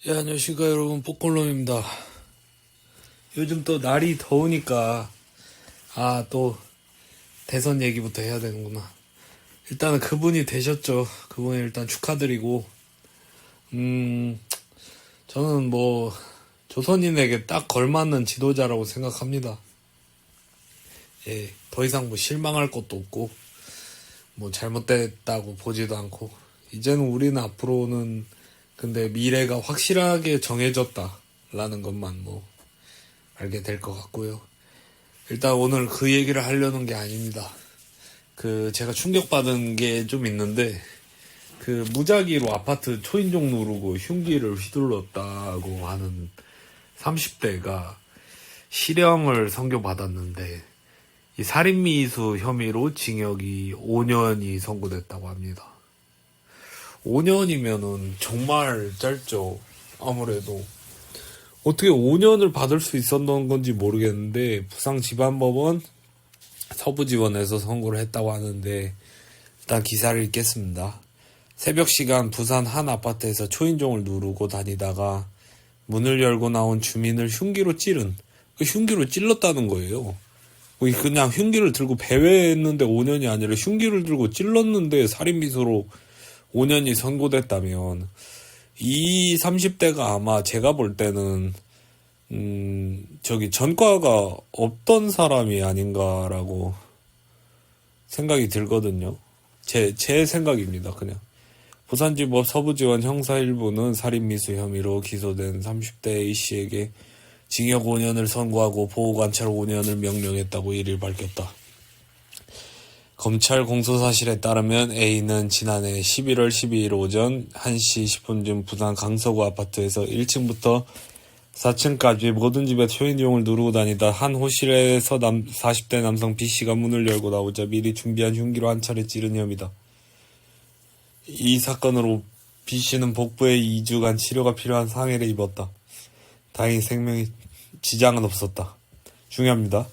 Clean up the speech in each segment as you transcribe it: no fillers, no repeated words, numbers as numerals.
예, 안녕하십니까 여러분, 뽀꼴놈입니다. 요즘 또 날이 더우니까 또 대선 얘기부터 해야 되는구나. 일단은 그분이 되셨죠. 그분이 일단 축하드리고 저는 뭐 조선인에게 딱 걸맞는 지도자라고 생각합니다. 예, 더 이상 뭐 실망할 것도 없고 뭐 잘못됐다고 보지도 않고, 이제는 우리는 앞으로는 근데 미래가 확실하게 정해졌다라는 것만 뭐 알게 될 것 같고요. 일단 오늘 그 얘기를 하려는 게 아닙니다. 제가 충격받은 게 좀 있는데, 무작위로 아파트 초인종 누르고 흉기를 휘둘렀다고 하는 30대가 실형을 선고받았는데, 이 살인미수 혐의로 징역이 5년이 선고됐다고 합니다. 5년이면은 정말 짧죠. 아무래도 어떻게 5년을 받을 수 있었던 건지 모르겠는데, 부산지방법원 서부지원에서 선고를 했다고 하는데, 일단 기사를 읽겠습니다. 새벽 시간 부산 한 아파트에서 초인종을 누르고 다니다가 문을 열고 나온 주민을 흉기로 찔렀다는 거예요. 그냥 흉기를 들고 배회했는데 5년이 아니라 흉기를 들고 찔렀는데 살인미수로 5년이 선고됐다면, 이 30대가 아마 제가 볼 때는 전과가 없던 사람이 아닌가라고 생각이 들거든요. 제 생각입니다. 그냥 부산지법 서부지원 형사 1부는 살인미수 혐의로 기소된 30대 A씨에게 징역 5년을 선고하고 보호관찰 5년을 명령했다고 1일 밝혔다. 검찰 공소사실에 따르면 A는 지난해 11월 12일 오전 1시 10분쯤 부산 강서구 아파트에서 1층부터 4층까지 모든 집에 초인종을 누르고 다니다 한 호실에서 40대 남성 B씨가 문을 열고 나오자 미리 준비한 흉기로 한 차례 찌른 혐의다. 이 사건으로 B씨는 복부에 2주간 치료가 필요한 상해를 입었다. 다행히 생명에 지장은 없었다. 중요합니다.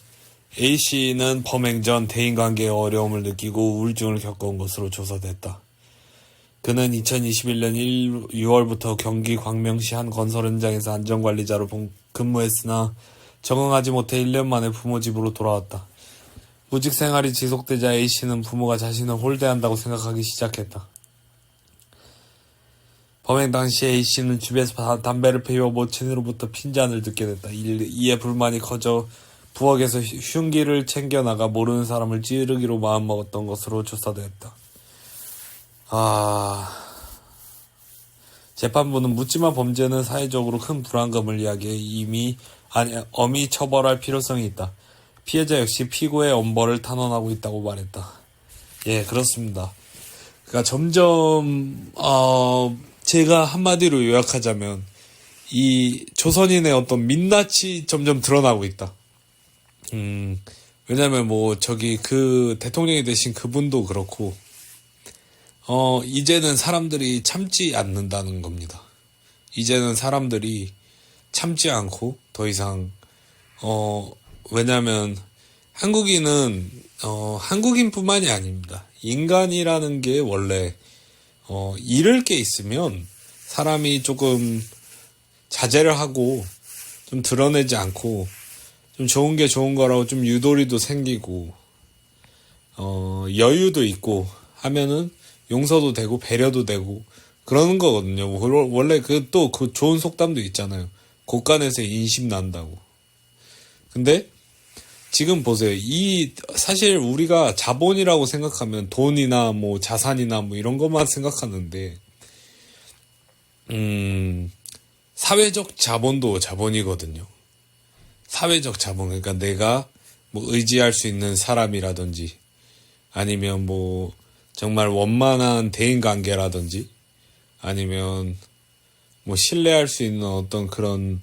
A씨는 범행 전 대인관계에 어려움을 느끼고 우울증을 겪어온 것으로 조사됐다. 그는 2021년 6월부터 경기 광명시 한 건설 현장에서 안전관리자로 근무했으나 적응하지 못해 1년 만에 부모 집으로 돌아왔다. 무직 생활이 지속되자 A씨는 부모가 자신을 홀대한다고 생각하기 시작했다. 범행 당시 A씨는 집에서 담배를 피워 모친으로부터 핀잔을 듣게 됐다. 이에 불만이 커져 부엌에서 흉기를 챙겨나가 모르는 사람을 찌르기로 마음먹었던 것으로 조사됐다. 재판부는 묻지마 범죄는 사회적으로 큰 불안감을 이야기해 엄히 처벌할 필요성이 있다. 피해자 역시 피고의 엄벌을 탄원하고 있다고 말했다. 예, 그렇습니다. 그러니까 점점 제가 한마디로 요약하자면 이 조선인의 어떤 민낯이 점점 드러나고 있다. 왜냐면 대통령이 되신 그분도 그렇고, 이제는 사람들이 참지 않는다는 겁니다. 이제는 사람들이 참지 않고, 더 이상, 왜냐면, 한국인뿐만이 아닙니다. 인간이라는 게 원래, 잃을 게 있으면, 사람이 조금 자제를 하고, 좀 드러내지 않고, 좀 좋은 게 좋은 거라고 좀 유도리도 생기고, 여유도 있고 하면은 용서도 되고 배려도 되고 그러는 거거든요. 원래 그 좋은 속담도 있잖아요. 곳간에서 인심 난다고. 근데 지금 보세요. 사실 우리가 자본이라고 생각하면 돈이나 뭐 자산이나 뭐 이런 것만 생각하는데, 사회적 자본도 자본이거든요. 사회적 자본, 그러니까 내가 뭐 의지할 수 있는 사람이라든지, 아니면 뭐 정말 원만한 대인 관계라든지, 아니면 뭐 신뢰할 수 있는 어떤 그런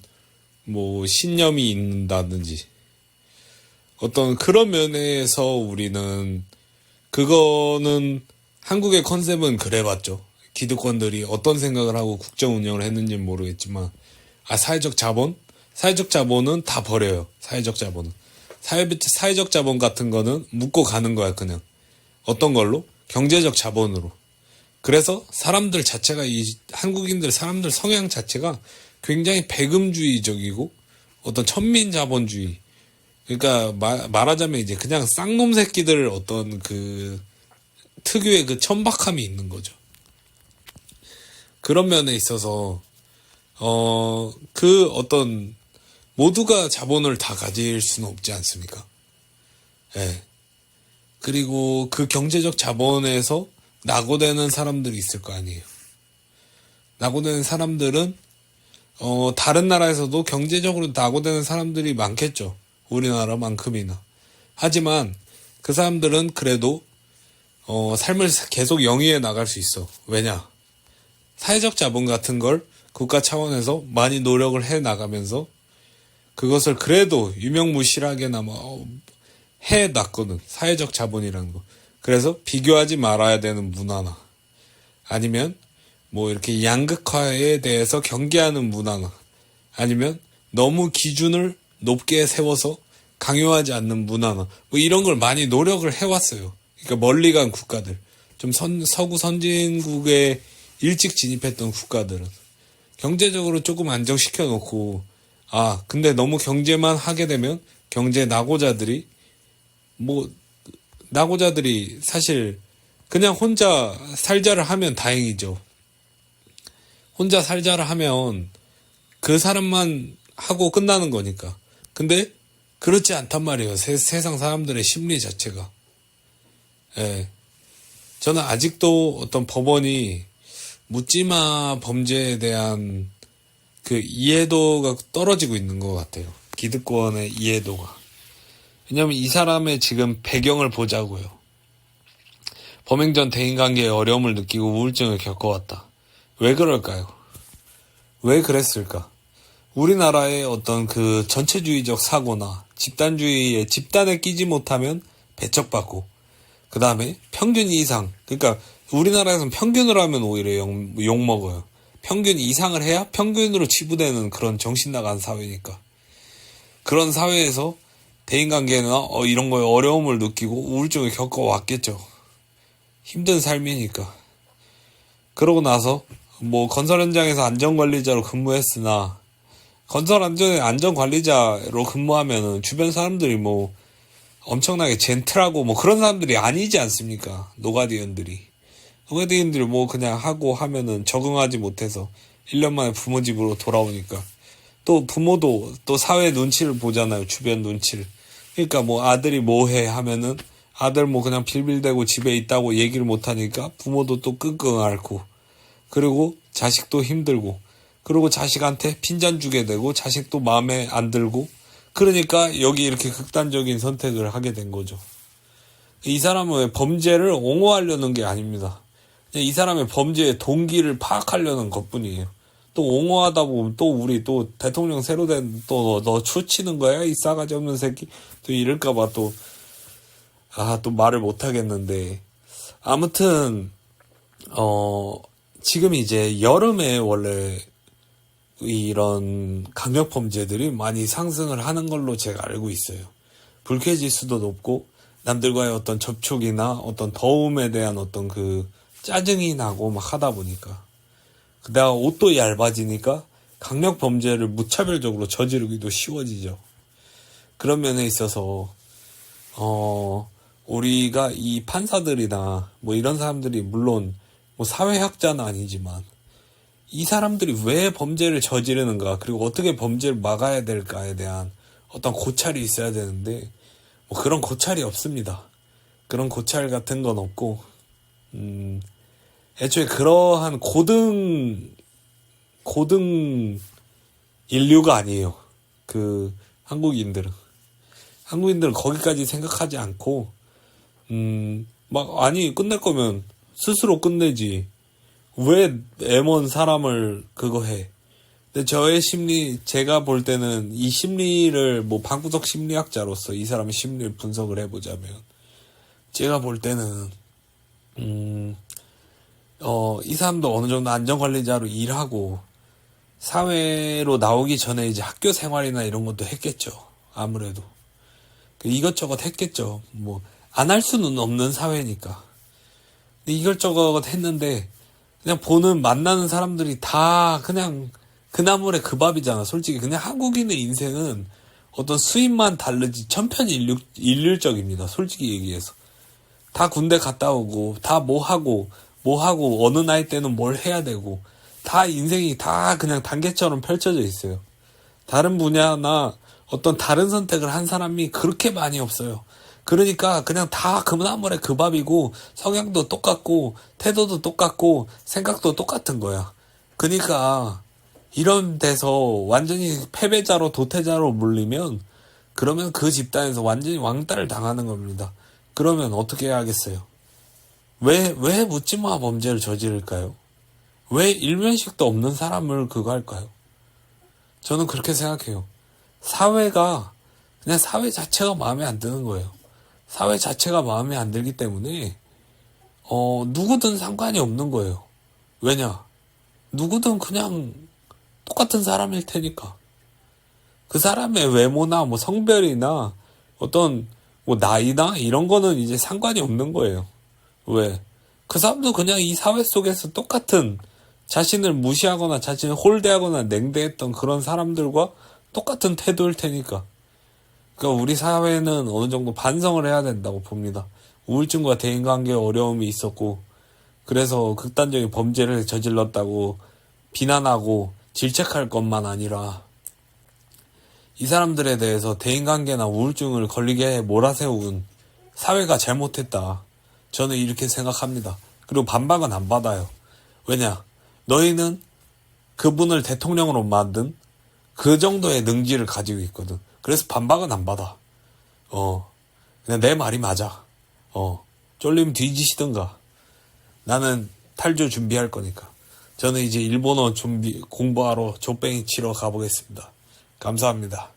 뭐 신념이 있다든지, 어떤 그런 면에서 우리는, 그거는 한국의 컨셉은 그래봤죠. 기득권들이 어떤 생각을 하고 국정 운영을 했는지는 모르겠지만, 사회적 자본은 다 버려요. 사회적 자본은. 사회적 자본 같은 거는 묻고 가는 거야, 그냥. 어떤 걸로? 경제적 자본으로. 그래서 사람들 자체가 한국인들 사람들 성향 자체가 굉장히 배금주의적이고 어떤 천민자본주의. 그러니까 말하자면 이제 그냥 쌍놈 새끼들 어떤 그 특유의 그 천박함이 있는 거죠. 그런 면에 있어서 그 어떤 모두가 자본을 다 가질 수는 없지 않습니까? 예. 그리고 그 경제적 자본에서 낙오되는 사람들이 있을 거 아니에요. 낙오되는 사람들은 다른 나라에서도 경제적으로 낙오되는 사람들이 많겠죠. 우리나라만큼이나. 하지만 그 사람들은 그래도 삶을 계속 영위해 나갈 수 있어. 왜냐? 사회적 자본 같은 걸 국가 차원에서 많이 노력을 해 나가면서 그것을 그래도 유명무실하게나마 해 놨거든. 사회적 자본이라는 거. 그래서 비교하지 말아야 되는 문화나 아니면 뭐 이렇게 양극화에 대해서 경계하는 문화나 아니면 너무 기준을 높게 세워서 강요하지 않는 문화나 뭐 이런 걸 많이 노력을 해왔어요. 그러니까 멀리 간 국가들, 좀 서구 선진국에 일찍 진입했던 국가들은 경제적으로 조금 안정시켜 놓고 근데 너무 경제만 하게 되면 경제 낙오자들이 사실 그냥 혼자 살자를 하면 다행이죠. 혼자 살자를 하면 그 사람만 하고 끝나는 거니까. 근데 그렇지 않단 말이에요. 세상 사람들의 심리 자체가. 예. 저는 아직도 어떤 법원이 묻지마 범죄에 대한 그 이해도가 떨어지고 있는 것 같아요. 기득권의 이해도가. 왜냐면 이 사람의 지금 배경을 보자고요. 범행 전 대인관계에 어려움을 느끼고 우울증을 겪어왔다. 왜 그럴까요? 왜 그랬을까? 우리나라의 어떤 그 전체주의적 사고나 집단주의에 집단에 끼지 못하면 배척받고 그 다음에 평균 이상, 그러니까 우리나라에서는 평균으로 하면 오히려 욕먹어요. 평균 이상을 해야 평균으로 치부되는 그런 정신 나간 사회니까. 그런 사회에서 대인관계나 이런 거에 어려움을 느끼고 우울증을 겪어왔겠죠. 힘든 삶이니까. 그러고 나서 뭐 건설 현장에서 안전관리자로 근무했으나 건설 안전관리자로 근무하면은 주변 사람들이 뭐 엄청나게 젠틀하고 뭐 그런 사람들이 아니지 않습니까? 노가디언들이 뭐 그냥 하고 하면은 적응하지 못해서 1년 만에 부모 집으로 돌아오니까 또 부모도 또 사회 눈치를 보잖아요. 주변 눈치를. 그러니까 뭐 아들이 뭐 해 하면은 아들 뭐 그냥 빌빌대고 집에 있다고 얘기를 못하니까 부모도 또 끙끙 앓고 그리고 자식도 힘들고 그리고 자식한테 핀잔 주게 되고 자식도 마음에 안 들고 그러니까 여기 이렇게 극단적인 선택을 하게 된 거죠. 이 사람은 범죄를 옹호하려는 게 아닙니다. 이 사람의 범죄의 동기를 파악하려는 것뿐이에요. 또 옹호하다 보면 또 우리 또 대통령 새로 된 또 너 추치는 거야? 이 싸가지 없는 새끼. 또 이럴까봐 또 말을 못 하겠는데. 아무튼, 지금 이제 여름에 원래 이런 강력범죄들이 많이 상승을 하는 걸로 제가 알고 있어요. 불쾌지수도 높고, 남들과의 어떤 접촉이나 어떤 더움에 대한 어떤 그 짜증이 나고 막 하다 보니까. 그다가 옷도 얇아지니까 강력범죄를 무차별적으로 저지르기도 쉬워지죠. 그런 면에 있어서, 우리가 이 판사들이나 뭐 이런 사람들이 물론 뭐 사회학자는 아니지만 이 사람들이 왜 범죄를 저지르는가 그리고 어떻게 범죄를 막아야 될까에 대한 어떤 고찰이 있어야 되는데 뭐 그런 고찰이 없습니다. 그런 고찰 같은 건 없고 애초에 그러한 고등 인류가 아니에요. 그 한국인들은 거기까지 생각하지 않고 끝낼 거면 스스로 끝내지. 왜 애먼 사람을 그거 해. 근데 제가 볼 때는 이 심리를 뭐 방구석 심리학자로서 이 사람의 심리를 분석을 해보자면 제가 볼 때는 이 사람도 어느 정도 안전관리자로 일하고 사회로 나오기 전에 이제 학교 생활이나 이런 것도 했겠죠. 아무래도 이것저것 했겠죠. 뭐 안 할 수는 없는 사회니까. 이것저것 했는데 그냥 보는 만나는 사람들이 다 그냥 그 나물의 그 밥이잖아. 솔직히 그냥 한국인의 인생은 어떤 수입만 다르지 천편일률적입니다. 솔직히 얘기해서. 다 군대 갔다 오고 다 뭐 하고 어느 나이 때는 뭘 해야 되고 다 인생이 다 그냥 단계처럼 펼쳐져 있어요. 다른 분야나 어떤 다른 선택을 한 사람이 그렇게 많이 없어요. 그러니까 그냥 다 그나물의 그 밥이고 성향도 똑같고 태도도 똑같고 생각도 똑같은 거야. 그러니까 이런 데서 완전히 패배자로 도태자로 물리면 그러면 그 집단에서 완전히 왕따를 당하는 겁니다. 그러면 어떻게 해야겠어요? 왜 묻지마 범죄를 저지를까요? 왜 일면식도 없는 사람을 그거 할까요? 저는 그렇게 생각해요. 사회가 그냥 사회 자체가 마음에 안 드는 거예요. 사회 자체가 마음에 안 들기 때문에 누구든 상관이 없는 거예요. 왜냐? 누구든 그냥 똑같은 사람일 테니까. 그 사람의 외모나 뭐 성별이나 어떤 뭐 나이나 이런 거는 이제 상관이 없는 거예요. 왜? 그 사람도 그냥 이 사회 속에서 똑같은 자신을 무시하거나 자신을 홀대하거나 냉대했던 그런 사람들과 똑같은 태도일 테니까. 그러니까 우리 사회는 어느 정도 반성을 해야 된다고 봅니다. 우울증과 대인관계에 어려움이 있었고 그래서 극단적인 범죄를 저질렀다고 비난하고 질책할 것만 아니라 이 사람들에 대해서 대인관계나 우울증을 걸리게 몰아세운 사회가 잘못했다. 저는 이렇게 생각합니다. 그리고 반박은 안 받아요. 왜냐? 너희는 그분을 대통령으로 만든 그 정도의 능지를 가지고 있거든. 그래서 반박은 안 받아. 그냥 내 말이 맞아. 쫄리면 뒤지시든가. 나는 탈주 준비할 거니까. 저는 이제 일본어 공부하러 족뱅이 치러 가보겠습니다. 감사합니다.